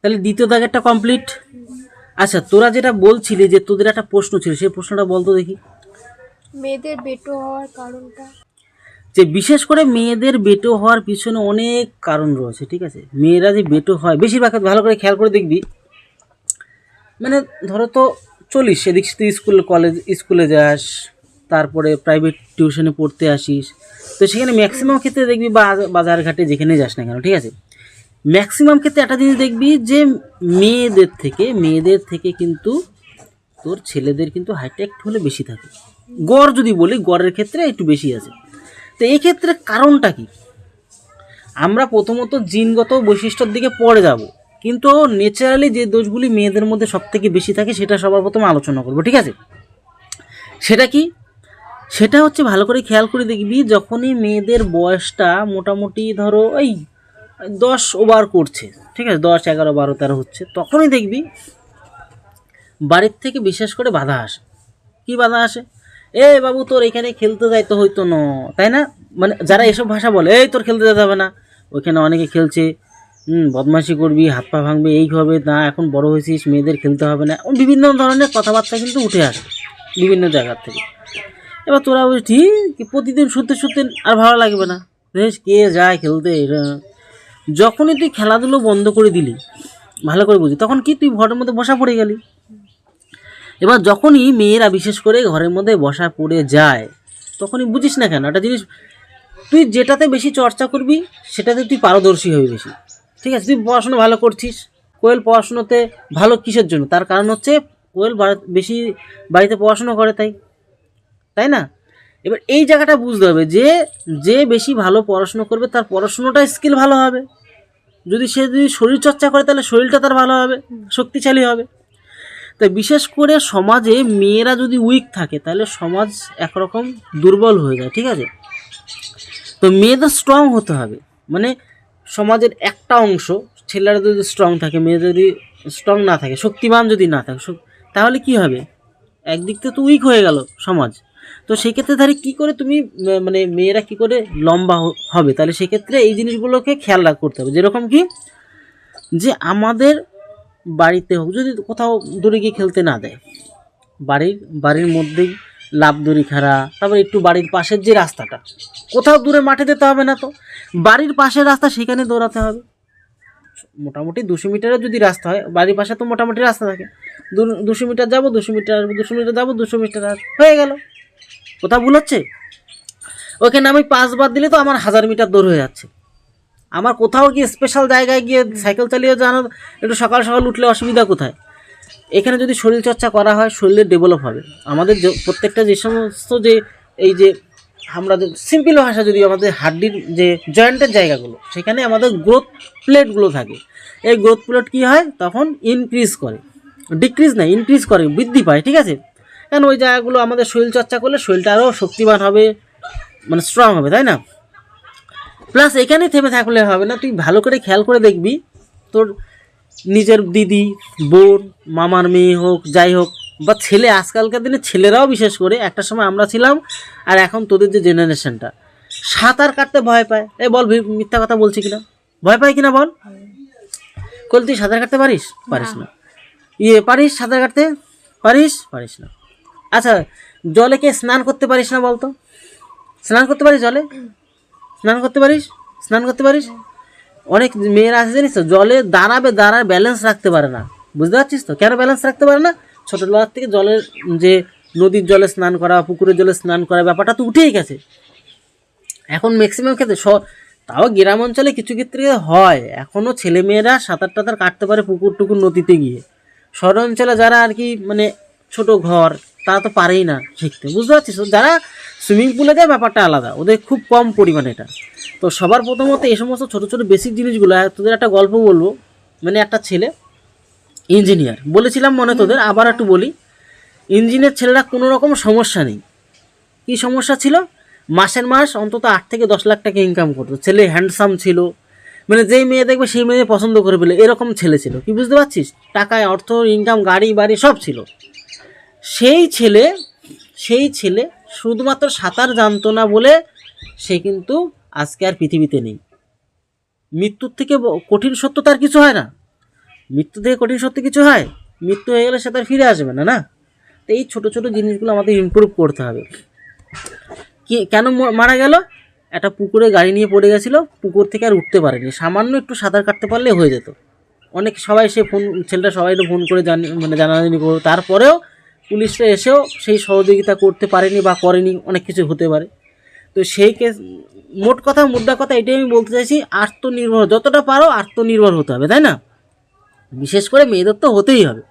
তাহলে দ্বিতীয় দাগেরটা কমপ্লিট। আচ্ছা, তোরা যেটা বলছিলি যে তোদের একটা প্রশ্ন ছিল, সেই প্রশ্নটা বলতো দেখি। মেয়েদের বেটো হওয়ার কারণটা? যে বিশেষ করে মেয়েদের বেটো হওয়ার পিছনে অনেক কারণ রয়েছে, ঠিক আছে। মেয়েরা যে বেটো হয় বেশিরভাগ, ভালো করে খেয়াল করে দেখবি, মানে ধরো তো চলিস এদিক তুই স্কুলে যাস, তারপরে প্রাইভেট টিউশনে পড়তে আসিস, তো সেখানে ম্যাক্সিমাম ক্ষেত্রে দেখবি, বা বাজার ঘাটে যেখানে যাস না কেন, ঠিক আছে, ম্যাক্সিমাম ক্ষেত্রে একটা জিনিস দেখবি যে মেয়েদের থেকে কিন্তু তোর ছেলেদের কিন্তু হাইটটা একটু হলে বেশি থাকে। গড় যদি বলি, গড়ের ক্ষেত্রে একটু বেশি আছে। তো এই ক্ষেত্রে কারণটা কি? আমরা প্রথমত জিনগত বৈশিষ্ট্যের দিকে পরে যাব, কিন্তু ন্যাচারালি যে দোষগুলি মেয়েদের মধ্যে সব থেকে বেশি থাকে সেটা সবার প্রথমে আলোচনা করবো, ঠিক আছে। সেটা কি? সেটা হচ্ছে, ভালো করে খেয়াল করে দেখবি, যখনই মেয়েদের বয়সটা মোটামুটি ধরো ওই 10 ওভার করছে, ঠিক আছে, 10, 11, 12, 13 হচ্ছে, তখনই দেখবি বাড়ির থেকে বিশেষ করে বাধা আসে। কি বাধা আসে? এ বাবু, তোর এখানে খেলতে যাইতে হইতো না, তাই না? মানে যারা এসব ভাষা বলে, এই তোর খেলতে যেতে হবে না, ওইখানে অনেকে খেলছে, বদমাশি করবি, হাত পা ভাঙবে, এই হবে না, এখন বড় হয়েছিস, মেয়েদের খেলতে হবে না, বিভিন্ন ধরনের কথাবার্তা কিন্তু উঠে আসে বিভিন্ন জায়গার থেকে। এবার তোরা বলছিস ঠিক, প্রতিদিন শুনতে শুনতে আর ভালো লাগবে না, বেশ কে যায় খেলতে। যখনই তুই খেলাধুলো বন্ধ করে দিলি, ভালো করে বুঝি, তখন কি তুই ঘরের মধ্যে বসা পড়ে গেলি। এবার যখনই মেয়েরা বিশেষ করে ঘরের মধ্যে বসা পড়ে যায়, তখনই বুঝিস না কেন একটা জিনিস, তুই যেটাতে বেশি চর্চা করবি সেটাতে তুই পারদর্শী হবি বেশি, ঠিক আছে। তুই পড়াশোনা ভালো করছিস, কোয়েল পড়াশোনাতে ভালো কিসের জন্য? তার কারণ হচ্ছে কোয়েল বেশি বাড়িতে পড়াশোনা করে, তাই না? এবার এই জায়গাটা বুঝতে হবে যে যে বেশি ভালো পড়াশোনা করবে তার পড়াশোনাটা স্কিল ভালো হবে, যদি শরীর চর্চা করে তাহলে শরীরটা তার ভালো হবে, শক্তিশালী হবে। তাই বিশেষ করে সমাজে মেয়েরা যদি উইক থাকে তাহলে সমাজ একরকম দুর্বল হয়ে যায়, ঠিক আছে। তো মেয়েদের স্ট্রং হতে হবে, মানে সমাজের একটা অংশ, ছেলেরা যদি স্ট্রং থাকে, মেয়েরা যদি স্ট্রং না থাকে, শক্তিমান যদি না থাকে, তাহলে কি হবে? একদিক থেকে তো উইক হয়ে গেল সমাজ। তো সেক্ষেত্রে ধরে কী করে তুমি মানে মেয়েরা কী করে লম্বা হবে, তাহলে সেক্ষেত্রে এই জিনিসগুলোকে খেয়াল করতে হবে। যেরকম কি, যে আমাদের বাড়িতে হোক, যদি কোথাও দূরে গিয়ে খেলতে না দেয়, বাড়ির মধ্যেই লাভ দড়ি খেলা, তারপর একটু বাড়ির পাশের যে রাস্তাটা, কোথাও দূরে মাঠে যেতে হবে না, তো বাড়ির পাশের রাস্তা সেখানে দৌড়াতে হবে। মোটামুটি 200 মিটারের যদি রাস্তা হয়, বাড়ির পাশে তো মোটামুটি রাস্তা থাকে, 200 মিটার যাবো, 200 মিটার যাবো, 200 মিটার হয়ে গেল। কোথাও ভুল হচ্ছে? ওখানে আমি 5 বার দিলে তো আমার 1000 মিটার দৌড় হয়ে যাচ্ছে। আমার কোথাও গিয়ে স্পেশাল জায়গায় গিয়ে সাইকেল চালিয়ে জানো, একটু সকাল সকাল উঠলে অসুবিধা কোথায়? এখানে যদি শরীর চর্চা করা হয়, শরীরের ডেভেলপ হবে। আমাদের প্রত্যেকটা যে সমস্ত যে এই যে আমরা সিম্পল ভাষা, যদি আমাদের হাড্ডির যে জয়েন্টের জায়গাগুলো, সেখানে আমাদের গ্রোথ প্লেটগুলো থাকে। এই গ্রোথ প্লেট কী হয়, তখন ইনক্রিজ করে, ডিক্রিজ না, ইনক্রিজ করে, বৃদ্ধি পায়, ঠিক আছে। কারণ ওই জায়গাগুলো আমাদের শরীর চর্চা করলে শরীরটা আরও শক্তিমান হবে, মানে স্ট্রং হবে, তাই না? প্লাস এখানেই থেমে থাকলে হবে না, তুই ভালো করে খেয়াল করে দেখবি, তোর নিজের দিদি, বোন, মামার মেয়ে হোক, যাই হোক, বা ছেলে, আজকালকার দিনে ছেলেরাও বিশেষ করে, একটা সময় আমরা ছিলাম আর এখন তোদের যে জেনারেশনটা, সাঁতার কাটতে ভয় পায়। এই বল, মিথ্যা কথা বলছি কিনা? ভয় পায় কিনা বল? কল, তুই সাঁতার কাটতে পারিস? পারিস না। পারিস সাঁতার কাটতে? পারিস না। আচ্ছা, জলে কে স্নান করতে পারিস না বলতো? স্নান করতে পারিস জলে? স্নান করতে পারিস? অনেক মেয়েরা আছে জানিস তো, জলে দাঁড়ার ব্যালেন্স রাখতে পারে না। বুঝতে পারছিস তো কেন ব্যালেন্স রাখতে পারে না? ছোটোবেলার থেকে জলের যে নদীর জলে স্নান করা, পুকুরের জলে স্নান করা, ব্যাপারটা তো উঠেই গেছে। এখন ম্যাক্সিমাম ক্ষেত্রে তাও গ্রাম অঞ্চলে কিছু ক্ষেত্রে হয়, এখনও ছেলেমেয়েরা সাঁতার টাতার কাটতে পারে পুকুর টুকুর নদীতে গিয়ে। শহর অঞ্চলে যারা আর কি মানে ছোট ঘর, তারা তো পারেই না শিখতে। বুঝতে পারছিস? যারা সুইমিং পুলে যায় ব্যাপারটা আলাদা, ওদের খুব কম পরিমাণে এটা। তো সবার প্রথমত এই সমস্ত ছোটো ছোটো বেসিক জিনিসগুলো, তোদের একটা গল্প বলবো। মানে একটা ছেলে ইঞ্জিনিয়ার, বলেছিলাম মনে তোদের, আবার একটু বলি। ইঞ্জিনিয়ার ছেলেরা কোনো রকম সমস্যা নেই। কী সমস্যা ছিল? মাসের মাস অন্তত 8 থেকে 10 লাখ টাকা ইনকাম করতো। ছেলে হ্যান্ডসাম ছিল, মানে যেই মেয়ে দেখবে সেই মেয়ে পছন্দ করে ফেলে, এরকম ছেলে ছিল। কি বুঝতে পারছিস? টাকায় অর্থ, ইনকাম, গাড়ি বাড়ি সব ছিল। সেই ছেলে শুধুমাত্র সাঁতার জানতো না বলে সে কিন্তু আজকে আর পৃথিবীতে নেই। মৃত্যুর থেকে কঠিন সত্য তার কিছু হয় না। মৃত্যু থেকে কঠিন সত্যি কিছু হয়? মৃত্যু হয়ে গেলে সে তার ফিরে আসবে না, না? তো এই ছোটো ছোটো জিনিসগুলো আমাদের ইমপ্রুভ করতে হবে। কেন মারা গেল? একটা পুকুরে গাড়ি নিয়ে পড়ে গেছিলো, পুকুর থেকে আর উঠতে পারেনি, সামান্য একটু সাঁতার কাটতে পারলে হয়ে যেত। অনেক সবাই ছেলেটা সবাই ফোন করে জানাজানি করো, তারপরেও পুলিশরা এসেও সেই সহযোগিতা করতে পারেনি বা করেনি, অনেক কিছু হতে পারে। তো সেই কেস, মুদ্রা কথা এটাই আমি বলতে চাইছি, আত্মনির্ভর যতটা পারো আত্মনির্ভর হতে হবে, তাই না? বিশেষ করে মেয়েদের তো হতেই হবে।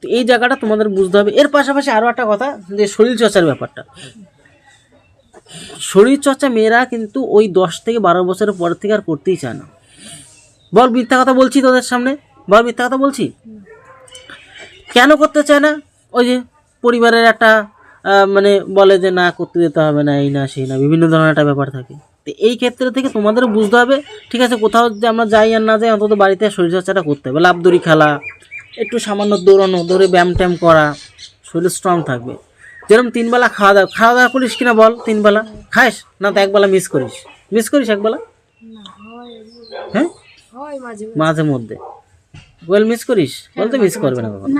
তো এই জায়গাটা তোমাদের বুঝতে হবে। এর পাশাপাশি আরও একটা কথা, যে শরীরচর্চার ব্যাপারটা। শরীরচর্চা মেয়েরা কিন্তু ওই 10 থেকে 12 বছরের পর থেকে আর করতেই চায় না। বল মিথ্যা কথা বলছি তোদের সামনে? বল মিথ্যা কথা বলছি? কেন করতে চায় না? ওই যে পরিবারের একটা মানে বলে যে না করতে দিতে হবে না, এই না সেই না, বিভিন্ন ধরনের একটা ব্যাপার থাকে। তো এই ক্ষেত্রে থেকে তোমাদেরও বুঝতে হবে, ঠিক আছে, কোথাও যে আমরা যাই আর না যাই, অন্তত বাড়িতে শরীরচর্চাটা করতে হবে। লাফদড়ি খেলা, একটু সামান্য দৌড়ানো, দৌড়ে ব্যায়াম ট্যায়াম করা, শরীর স্ট্রং থাকবে। যেরকম 3 বেলা খাওয়া দাওয়া করিস কিনা বল? 3 বেলা খাস না? তো 1 বেলা মিস করিস 1 বেলা? হ্যাঁ, মাঝে মধ্যে বল মিস করিস? বলতে মিস করবে না কখনো,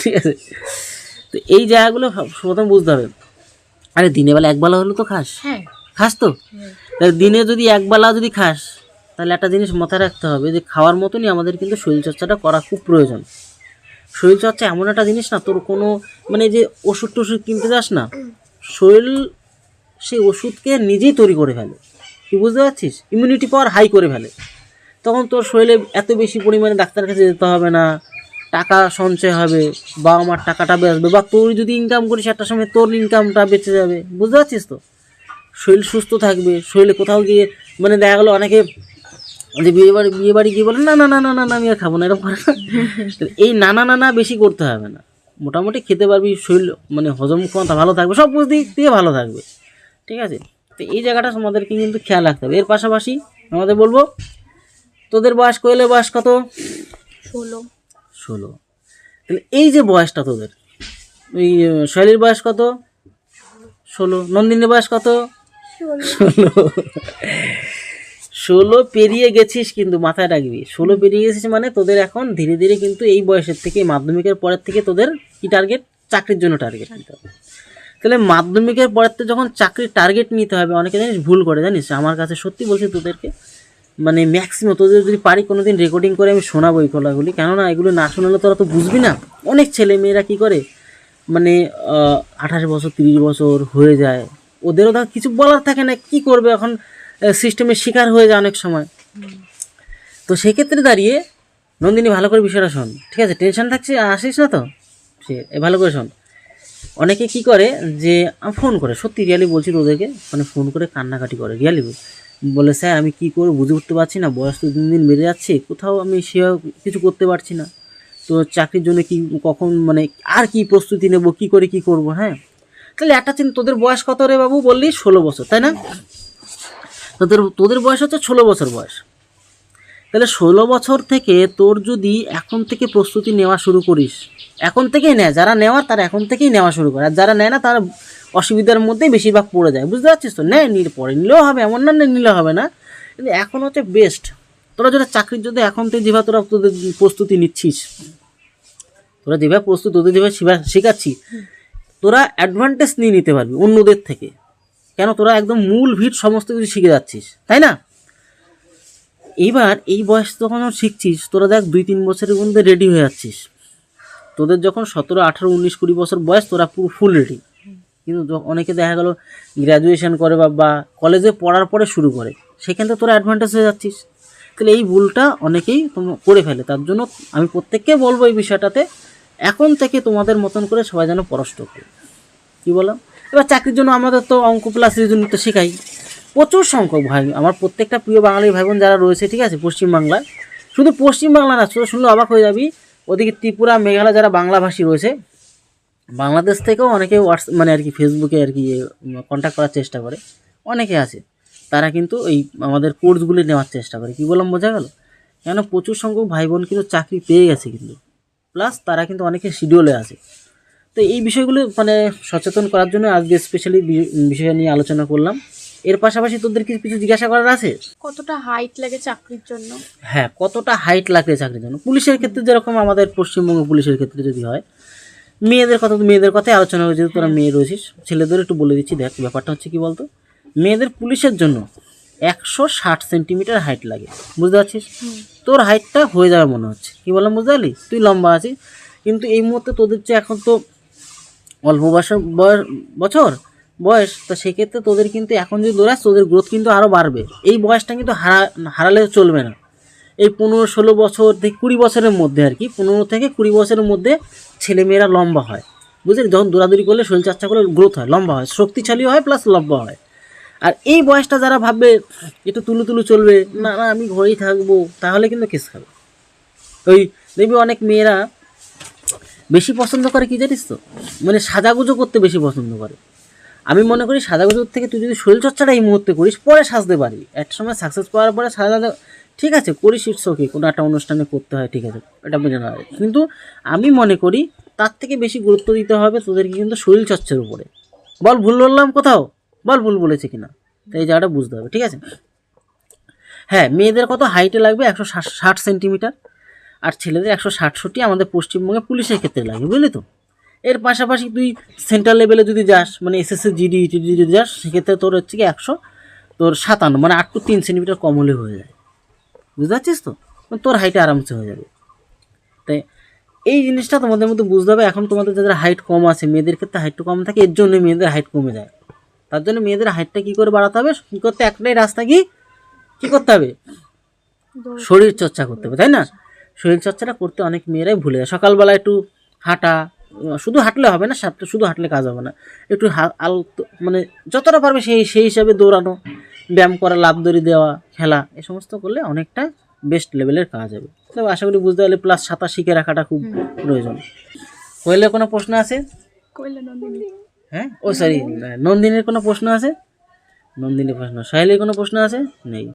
ঠিক আছে? তো এই জায়গাগুলো প্রথম বুঝতে হবে। আরে দিনে বেলা 1 বেলা হলো তো খাস তো? তাহলে দিনে যদি 1 বেলা যদি খাস, তাহলে একটা জিনিস মাথায় রাখতে হবে, যে খাওয়ার মতনই আমাদের কিন্তু শরীরচর্চাটা করা খুব প্রয়োজন। শরীরচর্চা এমন একটা জিনিস না, তোর কোনো মানে যে ওষুধ টষুধ কিনতে যাস না, শরীর সেই ওষুধকে নিজেই তৈরি করে ফেলে। তুই বুঝতে পারছিস? ইমিউনিটি পাওয়ার হাই করে ফেলে। তখন তোর শরীরে এত বেশি পরিমাণে ডাক্তারের কাছে যেতে হবে না, টাকা সঞ্চয় হবে, বাবা মার টাকাটা বেঁচবে, বা তুই যদি ইনকাম করিস একটা সময় তোর ইনকামটা বেঁচে যাবে। বুঝতে পারছিস তো? শরীর সুস্থ থাকবে। শরীরে কোথাও গিয়ে মানে দেখা গেলো অনেকে যে বিয়ে বাড়ি গিয়ে বলে না না না না না আমি আর খাবো না, এরকম করে না। এই নানা বেশি করতে হবে না, মোটামুটি খেতে পারবি, শরীর মানে হজম ক্ষমতা ভালো থাকবে, সব দিক দিয়ে ভালো থাকবে, ঠিক আছে? তো এই জায়গাটা আমাদেরকে কিন্তু খেয়াল রাখতে হবে। এর পাশাপাশি আমাদের বলবো, তোদের কোয়েলের বয়স কত? 16। তাহলে এই যে বয়সটা তোদের, ওই শৈলীর বয়স কত? 16। নন্দিনীর বয়স কত? 16 পেরিয়ে গেছিস, কিন্তু মাথায় রাখবি 16 পেরিয়ে গেছিস মানে তোদের এখন ধীরে ধীরে কিন্তু এই বয়সের থেকে, মাধ্যমিকের পরের থেকে তোদের কি টার্গেট? চাকরির জন্য টার্গেট নিতে হবে। তাহলে মাধ্যমিকের পরের থেকে যখন চাকরির টার্গেট নিতে হবে, অনেকে জানিস ভুল করে, জানিস? আমার কাছে সত্যি বলছি তোদেরকে, মানে ম্যাক্সিমাম তোদের যদি পারি কোনোদিন রেকর্ডিং করে আমি শোনাবো এই কথাগুলি, কেননা এগুলো না শোনালে তোরা তো বুঝবি না। অনেক ছেলে মেয়েরা কী করে, মানে 28 বছর 30 বছর হয়ে যায়, ওদেরও ধর কিছু বলার থাকে না, কি করবে এখন, সিস্টেমের শিকার হয়ে যায় অনেক সময়। তো সেক্ষেত্রে দাঁড়িয়ে নন্দিনী ভালো করে বিষয়টা শোন, ঠিক আছে? টেনশন থাকছে, আসিস না তো, সে ভালো করে শোন। অনেকে কি করে যে ফোন করে, সত্যি রিয়ালি বলছি তোদেরকে, মানে ফোন করে কান্নাকাটি করে, রিয়ালি বলে স্যার আমি কী করবো বুঝে উঠতে পারছি না, বয়স তো দিন দিন বেড়ে যাচ্ছে, কোথাও আমি সেভাবে কিছু করতে পারছি না, তো চাকরির জন্য কি কখন মানে আর কি প্রস্তুতি নেব, কি করে কি করব। হ্যাঁ, তাহলে একটা চিন্তা, তোদের বয়স কত রে বাবু? বললি 16 বছর, তাই না? তোদের বয়স হচ্ছে 16 বছর বয়স। তাহলে 16 বছর থেকে তোর যদি এখন থেকে প্রস্তুতি নেওয়া শুরু করিস, এখন থেকেই নেয়, যারা নেওয়ার তারা এখন থেকেই নেওয়া শুরু করে, আর যারা নেয় না তারা অসুবিধার মধ্যেই বেশিরভাগ পড়ে যায়। বুঝতে পারছিস তো? পরে নিলেও হবে, এমন না নিলে হবে না, কিন্তু এখন হচ্ছে বেস্ট। তোরা যেটা চাকরির জন্য এখন থেকে যেভাবে তোদের প্রস্তুতি নিচ্ছিস, তোরা যেভাবে তোদের যেভাবে শেখাচ্ছি, তোরা অ্যাডভান্টেজ নিয়ে নিতে পারবি অন্যদের থেকে। কেন? তোরা একদম মূল ভিত সমস্ত কিছু শিখে যাচ্ছিস, তাই না? এইবার এই বয়স যখন শিখছিস, তোরা দেখ 2-3 বছরের মধ্যে রেডি হয়ে যাচ্ছিস। তোদের যখন 17, 18, 19, 20 বছর বয়স, তোরা পুরো ফুল রেডি। কিন্তু অনেকে দেখা গেল গ্র্যাজুয়েশন করে বা কলেজে পড়ার পরে শুরু করে, সেখান থেকে তোরা অ্যাডভান্টেজ হয়ে যাচ্ছিস। তাহলে এই ভুলটা অনেকেই করে ফেলে। তার জন্য আমি প্রত্যেককে বলবো এই বিষয়টাতে, এখন থেকে তোমাদের মতন করে সবাই যেন পড়াশোনা করে। কী বললাম? এবার চাকরির জন্য আমাদের তো অঙ্ক প্লাস রিজনিং তো শেখাই প্রচুর সংখ্যক ভাই, আমার প্রত্যেকটা প্রিয় বাঙালি ভাই বোন যারা রয়েছে, ঠিক আছে, পশ্চিমবাংলায়, শুধু পশ্চিমবাংলা না, শুনলে অবাক হয়ে যাবি, ওদিকে ত্রিপুরা, মেঘালয় যারা বাংলাভাষী রয়েছে, বাংলাদেশ থেকেও অনেকে মানে আর কি ফেসবুকে আর কি কন্ট্যাক্ট করার চেষ্টা করে, অনেকে আছে, তারা কিন্তু এই আমাদের কোর্সগুলি নেওয়ার চেষ্টা করে। কী বললাম, বোঝা গেল? কেন প্রচুর সংখ্যক ভাই বোন কিন্তু চাকরি পেয়ে গেছে, কিন্তু প্লাস তারা কিন্তু অনেকে শিডিউলে আছে। তো এই বিষয়গুলো মানে সচেতন করার জন্য আজকে স্পেশালি বিষয় নিয়ে আলোচনা করলাম। এর পাশাপাশি তোদের কিছু জিজ্ঞাসা করার আছে? কতটা হাইট লাগে চাকরির জন্য? হ্যাঁ, কতটা হাইট লাগবে চাকরির জন্য। পুলিশের ক্ষেত্রে যেরকম আমাদের পশ্চিমবঙ্গ পুলিশের ক্ষেত্রে যদি হয়, মেয়েদের কথা তো মেয়েদের কথাই আলোচনা হয়েছে, তোরা মেয়ে রয়েছিস। ছেলেদের একটু বলে দিচ্ছি, দেখ ব্যাপারটা হচ্ছে কি বলতো, মেয়েদের পুলিশের জন্য 160 সেন্টিমিটার হাইট লাগে, বুঝতে পারছিস? তোর হাইটটা হয়ে যাবে মনে হচ্ছে, কি বললাম বুঝতে পারলি? তুই লম্বা আছিস, কিন্তু এই মুহূর্তে তোদের যে এখন তো অল্প বছর বয়স, তো সেক্ষেত্রে তোদের কিন্তু এখন যদি দৌড়াস তোদের গ্রোথ কিন্তু আরও বাড়বে। এই বয়সটা কিন্তু হারালে চলবে না। এই 15-16 বছর থেকে 20 বছরের মধ্যে আর কি, 15 থেকে 20 বছরের মধ্যে ছেলেমেয়েরা লম্বা হয়, বুঝলি? যখন দৌড়াদৌড়ি করলে, শরীরচর্চা করলে গ্রোথ হয়, লম্বা হয়, শক্তিশালী হয়, প্লাস লম্বা হয়। আর এই বয়সটা যারা ভাববে একটু তুলু চলবে, না না আমি ঘরেই থাকবো, তাহলে কিন্তু কেস খাবে। ওই দেখবি অনেক মেয়েরা বেশি পছন্দ করে কি জানিস তো, মানে সাজাগুজো করতে বেশি পছন্দ করে। আমি মনে করি সাজাগুজোর থেকে তুই যদি শরীরচর্চাটা এই মুহূর্তে করিস, পরে সাজতে পারবি। একটা সময় সাকসেস পাওয়ার পরে সাজা, ঠিক আছে করিস, ইটস ওকে, কোনো একটা অনুষ্ঠানে করতে হয়, ঠিক আছে, এটা বুঝে নেওয়া যায়। কিন্তু আমি মনে করি তার থেকে বেশি গুরুত্ব দিতে হবে তোদেরকে কিন্তু শরীরচর্চার উপরে। বল ভুল বললাম কোথাও? বল ভুল বলেছে কিনা, তাই এই জায়গাটা বুঝতে হবে, ঠিক আছে? হ্যাঁ, মেয়েদের কত হাইটে লাগবে 160 সেন্টিমিটার, আর ছেলেদের 160 আমাদের পশ্চিমবঙ্গে পুলিশের ক্ষেত্রে লাগে, বুঝলি তো? এর পাশাপাশি তুই সেন্ট্রাল লেভেলে যদি যাস, মানে এসএসসি জিডি ইটিডি যদি যাস, সেক্ষেত্রে তোর হচ্ছে কি 157, মানে 8 to 3 সেন্টিমিটার কম হলে হয়ে যায়, বুঝতে পারছিস তো? তোর হাইটে আরামসে হয়ে যাবে। তাই এই জিনিসটা তোমাদের মধ্যে বুঝতে হবে। এখন তোমাদের যাদের হাইট কম আছে, মেয়েদের ক্ষেত্রে হাইটটা কম থাকে, এর জন্য মেয়েদের হাইট কমে যায়। তার জন্য মেয়েদের হাইটটা কী করে বাড়াতে হবে? কী করতে, একটাই রাস্তা, কী করতে হবে? শরীর চর্চা করতে হবে, তাই না? শরীর চর্চাটা করতে অনেক মেয়েরাই ভুলে যায়। সকালবেলা একটু হাঁটা, শুধু হাঁটলে হবে না, শুধু হাঁটলে কাজ হবে না, একটু মানে যতটা পারবে সেই হিসাবে দৌড়ানো, ব্যায়াম করা, লাফ দড়ি দেওয়া, খেলা, এই সমস্ত করলে অনেকটা বেস্ট লেভেলের কাজ হবে। তবে আশা করি বুঝতে পারলে। প্লাস সাঁতার শিখে রাখাটা খুব প্রয়োজন। কোয়েলের কোনো প্রশ্ন আছে? হ্যাঁ, ও সরি, নন্দিনীর কোনো প্রশ্ন আছে? নন্দিনীর প্রশ্ন, সাহেলের কোনো প্রশ্ন আছে? নেই।